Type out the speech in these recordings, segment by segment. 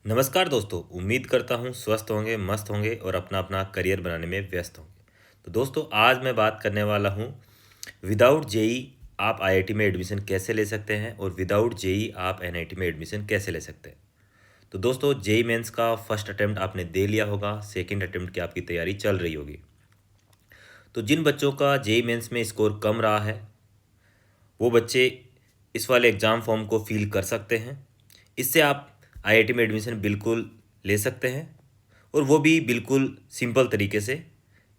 नमस्कार दोस्तों, उम्मीद करता हूँ स्वस्थ होंगे, मस्त होंगे और अपना अपना करियर बनाने में व्यस्त होंगे। तो दोस्तों, आज मैं बात करने वाला हूँ विदाउट जेई आप आईआईटी में एडमिशन कैसे ले सकते हैं और विदाउट जेई आप एनआईटी में एडमिशन कैसे ले सकते हैं। तो दोस्तों, जेई मेंस का फर्स्ट अटेम्प्ट आपने दे लिया होगा, सेकंड अटेम्प्ट की आपकी तैयारी चल रही होगी। तो जिन बच्चों का जेई मेंस में स्कोर कम रहा है वो बच्चे इस वाले एग्ज़ाम फॉर्म को फिल कर सकते हैं। इससे आप आईआईटी में एडमिशन बिल्कुल ले सकते हैं और वो भी बिल्कुल सिंपल तरीके से।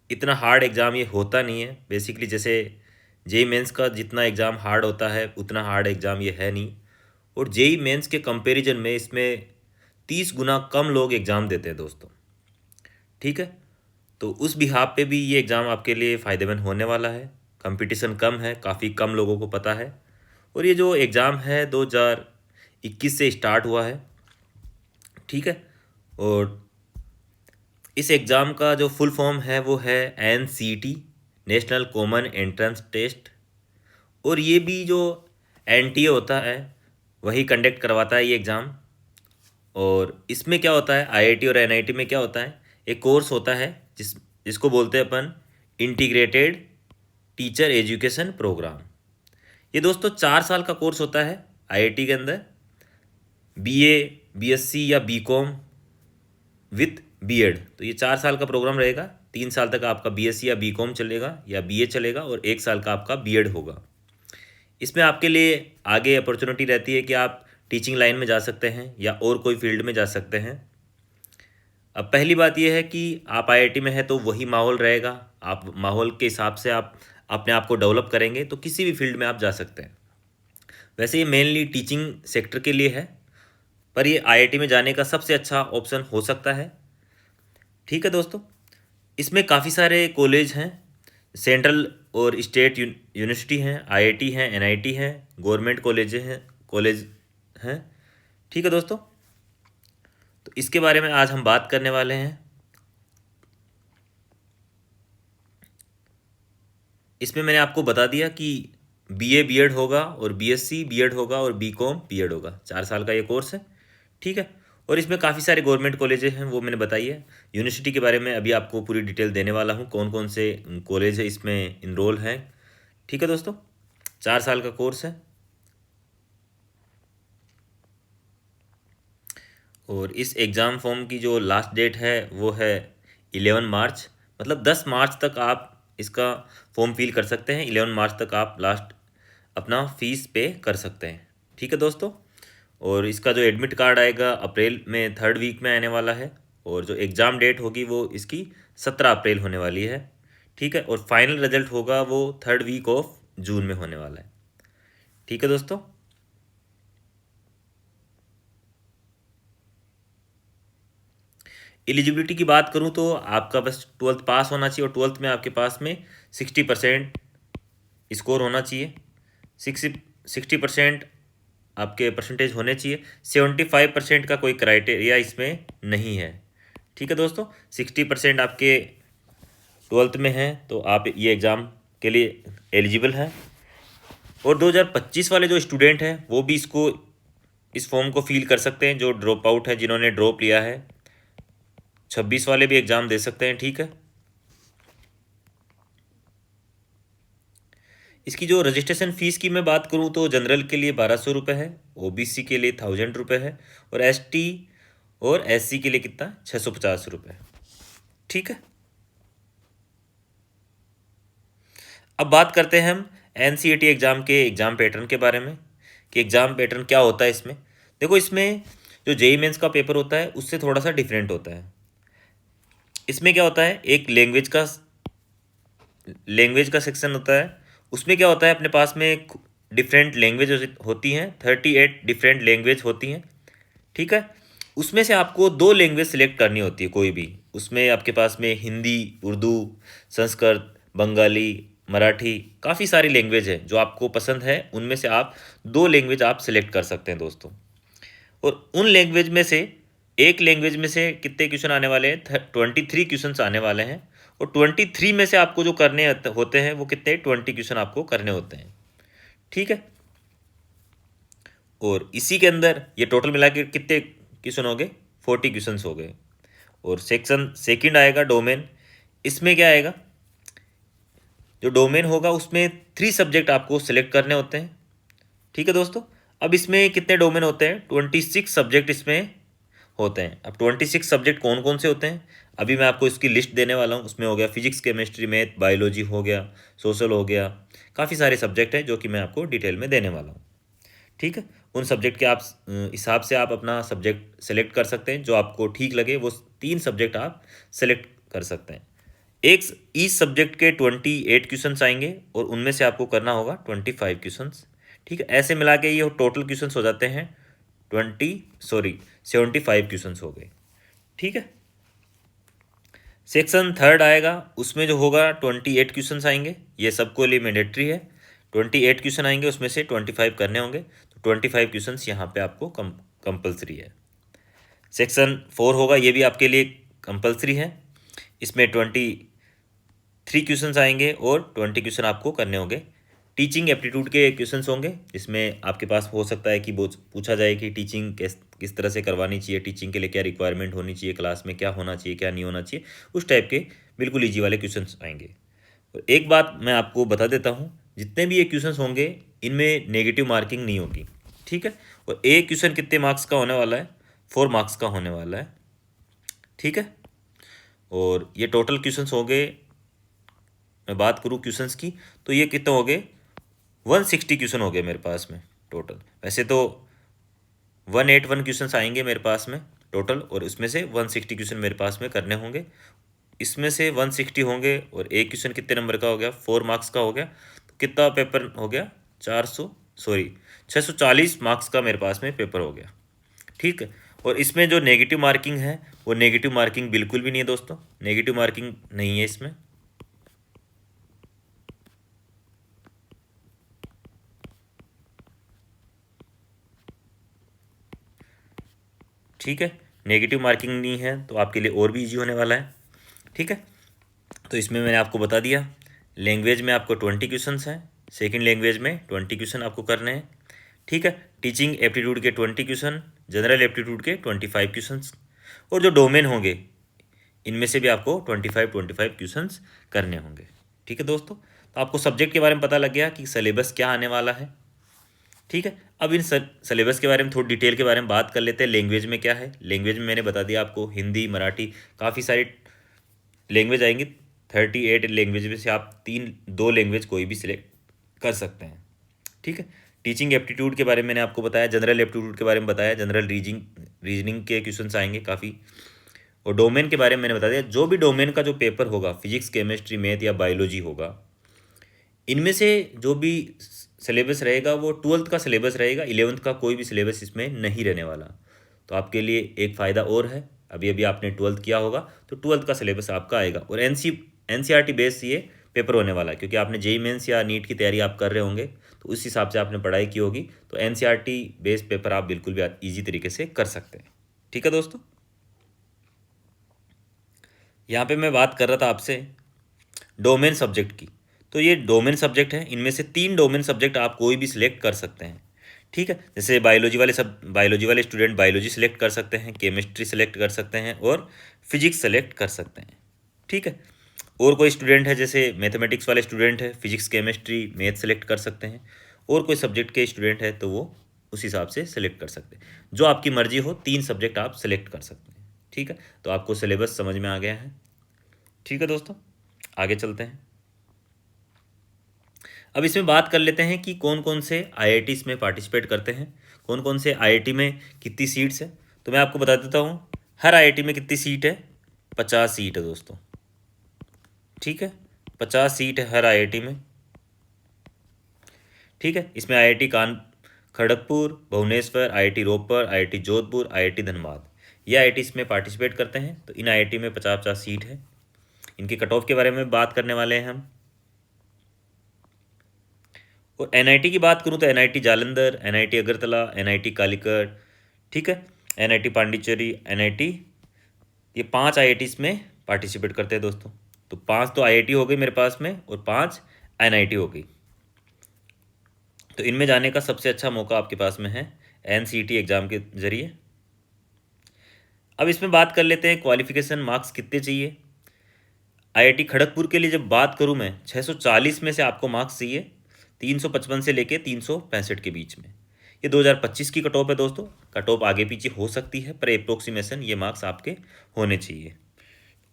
इतना हार्ड एग्ज़ाम ये होता नहीं है। बेसिकली जैसे जेई मेंस का जितना एग्ज़ाम हार्ड होता है उतना हार्ड एग्ज़ाम ये है नहीं। और जेई मेंस के कंपैरिजन में इसमें 30 गुना कम लोग एग्ज़ाम देते हैं दोस्तों। ठीक है, तो उस बिहाफ पे भी ये एग्ज़ाम आपके लिए फ़ायदेमंद होने वाला है। कंपटीशन कम है, काफ़ी कम लोगों को पता है। और ये जो एग्ज़ाम है 2021 से स्टार्ट हुआ है। ठीक है, और इस एग्ज़ाम का जो फुल फॉर्म है वो है NCT, national common entrance test. और ये भी जो एनटीए होता है वही कंडक्ट करवाता है ये एग्ज़ाम। और इसमें क्या होता है, आईआईटी और एनआईटी में क्या होता है, एक कोर्स होता है जिसको बोलते हैं अपन इंटीग्रेटेड टीचर एजुकेशन प्रोग्राम। ये दोस्तों 4 साल का कोर्स होता है आईआईटी के अंदर। बीए, बीएससी या बीकॉम विथ बीएड, तो ये 4 साल का प्रोग्राम रहेगा। 3 साल तक आपका बीएससी या बीकॉम चलेगा या बीए चलेगा और 1 साल का आपका बीएड होगा। इसमें आपके लिए आगे अपॉर्चुनिटी रहती है कि आप टीचिंग लाइन में जा सकते हैं या और कोई फील्ड में जा सकते हैं। अब पहली बात यह है कि आप आईआईटी में हैं तो वही माहौल रहेगा। आप माहौल के हिसाब से आप अपने आप को डेवलप करेंगे तो किसी भी फील्ड में आप जा सकते हैं। वैसे ये मेनली टीचिंग सेक्टर के लिए है, पर ये आईआईटी में जाने का सबसे अच्छा ऑप्शन हो सकता है। ठीक है दोस्तों, इसमें काफ़ी सारे कॉलेज हैं, सेंट्रल और स्टेट यूनिवर्सिटी हैं, आईआईटी हैं, एनआईटी हैं, गवर्नमेंट कॉलेज हैं। ठीक है दोस्तों, तो इसके बारे में आज हम बात करने वाले हैं। इसमें मैंने आपको बता दिया कि बीए बीएड होगा और बीएससी बीएड होगा और बीकॉम बीएड होगा। 4 साल का ये कोर्स है। ठीक है, और इसमें काफ़ी सारे गवर्नमेंट कॉलेजेस हैं वो मैंने बताई है। यूनिवर्सिटी के बारे में अभी आपको पूरी डिटेल देने वाला हूँ, कौन कौन से कॉलेज है इसमें इनरोल हैं। ठीक है दोस्तों, 4 साल का कोर्स है। और इस एग्ज़ाम फॉर्म की जो लास्ट डेट है वो है 11 मार्च, मतलब 10 मार्च तक आप इसका फॉर्म फिल कर सकते हैं। 11 मार्च तक आप लास्ट अपना फीस पे कर सकते हैं। ठीक है दोस्तों, और इसका जो एडमिट कार्ड आएगा अप्रैल में 3rd वीक में आने वाला है। और जो एग्ज़ाम डेट होगी वो इसकी 17 अप्रैल होने वाली है। ठीक है, और फाइनल रिजल्ट होगा वो 3rd वीक ऑफ जून में होने वाला है। ठीक है दोस्तों, एलिजिबिलिटी की बात करूं तो आपका बस 12th पास होना चाहिए और 12th में आपके पास में 60% स्कोर होना चाहिए। 60% आपके परसेंटेज होने चाहिए। 75% का कोई क्राइटेरिया इसमें नहीं है। ठीक है दोस्तों, 60% आपके 12th में है तो आप ये एग्ज़ाम के लिए एलिजिबल हैं। और 2025 वाले जो स्टूडेंट हैं वो भी इस फॉर्म को फिल कर सकते हैं, जो ड्रॉप आउट है, जिन्होंने ड्रॉप लिया है। 26 वाले भी एग्ज़ाम दे सकते हैं। ठीक है, इसकी जो रजिस्ट्रेशन फ़ीस की मैं बात करूं तो जनरल के लिए 1200 रुपये है, ओबीसी के लिए 1000 रुपये है और एसटी और एससी के लिए कितना, 650 रुपये। ठीक है, अब बात करते हैं हम एनसीईटी एग्ज़ाम के एग्ज़ाम पैटर्न के बारे में कि एग्ज़ाम पैटर्न क्या होता है इसमें। देखो, इसमें जो जेईई मेंस का पेपर होता है उससे थोड़ा सा डिफरेंट होता है। इसमें क्या होता है, एक लैंग्वेज का सेक्शन होता है। उसमें क्या होता है, अपने पास में डिफरेंट लैंग्वेज होती हैं, 38 डिफरेंट लैंग्वेज होती हैं। ठीक है, उसमें से आपको 2 लैंग्वेज सेलेक्ट करनी होती है कोई भी। उसमें आपके पास में हिंदी, उर्दू, संस्कृत, बंगाली, मराठी, काफ़ी सारी लैंग्वेज है। जो आपको पसंद है उनमें से आप 2 लैंग्वेज आप सेलेक्ट कर सकते हैं दोस्तों। और उन लैंग्वेज में से एक लैंग्वेज में से कितने क्वेश्चन आने वाले हैं, 23 क्वेश्चन आने वाले हैं। और 23 में से आपको जो करने होते हैं वो कितने, 20 क्वेश्चन आपको करने होते हैं। ठीक है, और इसी के अंदर ये टोटल मिला के कितने क्वेश्चन हो गए, 40 क्वेश्चंस हो गए। और सेक्शन सेकंड आएगा डोमेन। इसमें क्या आएगा, जो डोमेन होगा उसमें 3 सब्जेक्ट आपको सिलेक्ट करने होते हैं। ठीक है दोस्तों। अब इसमें कितने डोमेन होते हैं, 26 सब्जेक्ट इसमें होते हैं। अब 26 सब्जेक्ट कौन कौन से होते हैं, अभी मैं आपको इसकी लिस्ट देने वाला हूँ। उसमें हो गया फिजिक्स, केमिस्ट्री, मैथ, बायोलॉजी हो गया, सोशल हो गया, काफ़ी सारे सब्जेक्ट हैं जो कि मैं आपको डिटेल में देने वाला हूँ। ठीक है। उन सब्जेक्ट के आप हिसाब से आप अपना सब्जेक्ट सेलेक्ट कर सकते हैं, जो आपको ठीक लगे वो 3 सब्जेक्ट आप सेलेक्ट कर सकते हैं। एक ईच सब्जेक्ट के 28 क्वेश्चंस आएंगे और उनमें से आपको करना होगा 25 क्वेश्चंस। ठीक है। ऐसे मिला के ये टोटल क्वेश्चंस हो जाते हैं 75 क्वेश्चंस हो गए। ठीक है। सेक्शन थर्ड आएगा, उसमें जो होगा 28 क्वेश्चंस आएंगे। ये सबको लिए मैंडेटरी है। 28 क्वेश्चन आएंगे, उसमें से 25 करने होंगे। तो 25 क्वेश्चंस यहाँ पे आपको कंपल्सरी है। सेक्शन 4 होगा, ये भी आपके लिए कंपल्सरी है। इसमें 23 क्वेश्चंस आएंगे और 20 क्वेश्चन आपको करने होंगे। टीचिंग एप्टीट्यूड के क्वेश्चंस होंगे, जिसमें आपके पास हो सकता है कि वो पूछा जाए कि टीचिंग किस तरह से करवानी चाहिए, टीचिंग के लिए क्या रिक्वायरमेंट होनी चाहिए, क्लास में क्या होना चाहिए, क्या नहीं होना चाहिए, उस टाइप के बिल्कुल ईजी वाले क्वेश्चंस आएंगे। और एक बात मैं आपको बता देता हूँ, जितने भी ये क्वेश्चंस होंगे इनमें नेगेटिव मार्किंग नहीं होगी। ठीक है। और एक क्वेश्चन कितने मार्क्स का होने वाला है, 4 मार्क्स का होने वाला है। ठीक है। और ये टोटल क्वेश्चंस हो गए, मैं बात करूँ क्वेश्चंस की, तो ये कितने हो गए, 160 क्वेश्चन हो गए मेरे पास में टोटल। वैसे तो 181 क्वेश्चंस आएंगे मेरे पास में टोटल, और इसमें से 160 क्वेश्चन मेरे पास में करने होंगे। इसमें से 160 होंगे और एक क्वेश्चन कितने नंबर का हो गया, 4 मार्क्स का हो गया। तो कितना पेपर हो गया, 640 मार्क्स का मेरे पास में पेपर हो गया। ठीक है। और इसमें जो नेगेटिव मार्किंग है, वो नेगेटिव मार्किंग बिल्कुल भी नहीं है दोस्तों, नेगेटिव मार्किंग नहीं है इसमें। ठीक है। नेगेटिव मार्किंग नहीं है तो आपके लिए और भी इजी होने वाला है। ठीक है। तो इसमें मैंने आपको बता दिया, लैंग्वेज में आपको 20 क्वेश्चंस हैं, सेकंड लैंग्वेज में 20 क्वेश्चन आपको करने हैं। ठीक है। टीचिंग एप्टीट्यूड के 20 क्वेश्चन, जनरल एप्टीट्यूड के 25 क्वेश्चंस, और जो डोमेन होंगे इनमें से भी आपको 25 क्वेश्चंस करने होंगे। ठीक है दोस्तों। तो आपको सब्जेक्ट के बारे में पता लग गया कि सिलेबस क्या आने वाला है। ठीक है। अब इन सिलेबस के बारे में थोड़ी डिटेल के बारे में बात कर लेते हैं। लैंग्वेज में क्या है, लैंग्वेज में मैंने बता दिया आपको, हिंदी, मराठी, काफ़ी सारी लैंग्वेज आएंगी। 38 लैंग्वेज में से आप 2 लैंग्वेज कोई भी सिलेक्ट कर सकते हैं। ठीक है। टीचिंग एप्टीट्यूड के बारे में मैंने आपको बताया, जनरल एप्टीट्यूड के बारे में बताया, जनरल रीजनिंग के क्वेश्चंस आएंगे काफ़ी। और डोमेन के बारे में मैंने बता दिया, जो भी डोमेन का जो पेपर होगा, फिजिक्स, केमिस्ट्री, मैथ या बायोलॉजी होगा, इनमें से जो भी सिलेबस रहेगा वो 12th का सिलेबस रहेगा, 11th का कोई भी सिलेबस इसमें नहीं रहने वाला। तो आपके लिए एक फ़ायदा और है, अभी अभी आपने 12th किया होगा तो 12th का सिलेबस आपका आएगा। और NCERT बेस ये पेपर होने वाला है, क्योंकि आपने JEE मेंस या नीट की तैयारी आप कर रहे होंगे तो उस हिसाब से आपने पढ़ाई की होगी। तो NCERT बेस पेपर आप बिल्कुल भी ईजी तरीके से कर सकते हैं। ठीक है दोस्तों। यहाँ पे मैं बात कर रहा था आपसे डोमेन सब्जेक्ट की। तो ये डोमेन सब्जेक्ट है, इनमें से 3 डोमेन सब्जेक्ट आप कोई भी सिलेक्ट कर सकते हैं। ठीक है। जैसे बायोलॉजी वाले स्टूडेंट बायोलॉजी सिलेक्ट कर सकते हैं, केमिस्ट्री सिलेक्ट कर सकते हैं और फिजिक्स सेलेक्ट कर सकते हैं। ठीक है। और कोई स्टूडेंट है जैसे मैथमेटिक्स वाले स्टूडेंट है, फिजिक्स, केमिस्ट्री, मैथ सेलेक्ट कर सकते हैं। और कोई सब्जेक्ट के स्टूडेंट है तो वो उस हिसाब से सिलेक्ट कर सकते हैं। जो आपकी मर्जी हो, 3 सब्जेक्ट आप सिलेक्ट कर सकते हैं। ठीक है। तो आपको सिलेबस समझ में आ गया है। ठीक है दोस्तों, आगे चलते हैं। अब इसमें बात कर लेते हैं कि कौन कौन से IIT इसमें पार्टिसिपेट करते हैं, कौन कौन से IIT में कितनी सीट्स है। तो मैं आपको बता देता हूँ, हर IIT में कितनी सीट है, 50 सीट है दोस्तों। ठीक है। 50 सीट है हर IIT में। ठीक है। इसमें IIT खड़गपुर, भुवनेश्वर, IIT रोपड़, IIT जोधपुर, IIT धनबाद, ये IIT इसमें पार्टिसिपेट करते हैं। तो इन IIT में 50-50 सीट है। इनके कट ऑफ के बारे में बात करने वाले हैं हम। और NIT की बात करूँ तो NIT Jalandhar, NIT Agartala, NIT Calicut, ठीक है, NIT पांडिचेरी, NIT, ये 5 IITs में पार्टिसिपेट करते हैं दोस्तों। तो 5 तो IIT हो गई मेरे पास में और 5 NIT हो गई। तो इनमें जाने का सबसे अच्छा मौका आपके पास में है NCET एग्ज़ाम के ज़रिए। अब इसमें बात कर लेते हैं क्वालिफिकेशन मार्क्स कितने चाहिए। आईआईटी खड़गपुर के लिए जब बात करूं मैं, 640 में से आपको मार्क्स चाहिए 355 से लेके 365 के बीच में। ये 2025 की कट ऑफ है दोस्तों, कट ऑफ आगे पीछे हो सकती है पर अप्रोक्सीमेशन ये मार्क्स आपके होने चाहिए।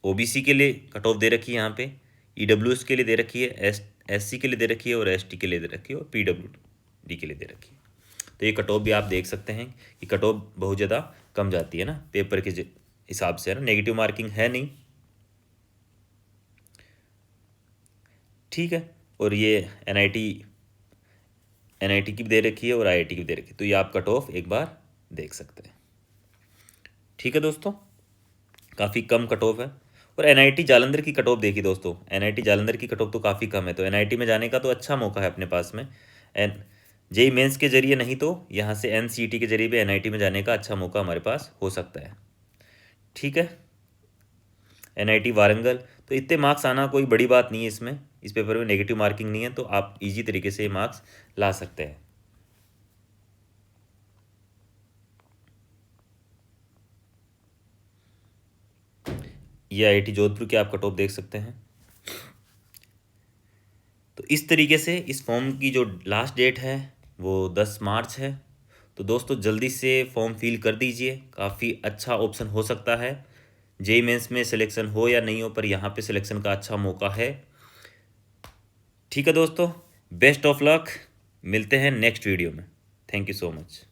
ओबीसी के लिए कट ऑफ दे रखी है यहाँ पे, ईडब्ल्यूएस के लिए दे रखी है, एससी के लिए दे रखी है और एसटी के लिए दे रखी है और पीडब्ल्यूडी के लिए दे रखी है। तो ये कट ऑफ भी आप देख सकते हैं कि कट ऑफ बहुत ज़्यादा कम जाती है ना पेपर के हिसाब से, है ना, नेगेटिव मार्किंग है नहीं, ठीक है। और ये एनआईटी की भी दे रखी है और आईआईटी की भी दे रखी है, तो ये आप कट ऑफ एक बार देख सकते हैं, ठीक है दोस्तों। काफ़ी कम कट ऑफ है। और एनआईटी जालंधर की कट ऑफ देखी दोस्तों, एनआईटी जालंधर की कट ऑफ तो काफ़ी कम है, तो एनआईटी में जाने का तो अच्छा मौका है अपने पास में। एन जेई मेंस के जरिए नहीं तो यहाँ से एनसीईटी के जरिए भी एनआईटी में जाने का अच्छा मौका हमारे पास हो सकता है, ठीक है। एनआईटी वारंगल, तो इतने मार्क्स आना कोई बड़ी बात नहीं है इसमें, इस पेपर में नेगेटिव मार्किंग नहीं है, तो आप इजी तरीके से मार्क्स ला सकते हैं। ये आईआईटी जोधपुर के आप कट ऑफ देख सकते हैं। तो इस तरीके से इस फॉर्म की जो लास्ट डेट है वो 10 मार्च है। तो दोस्तों जल्दी से फॉर्म फिल कर दीजिए, काफ़ी अच्छा ऑप्शन हो सकता है। जेई मेंस में सिलेक्शन हो या नहीं हो, पर यहाँ पे सिलेक्शन का अच्छा मौका है, ठीक है दोस्तों। बेस्ट ऑफ लक, मिलते हैं नेक्स्ट वीडियो में। Thank you so much.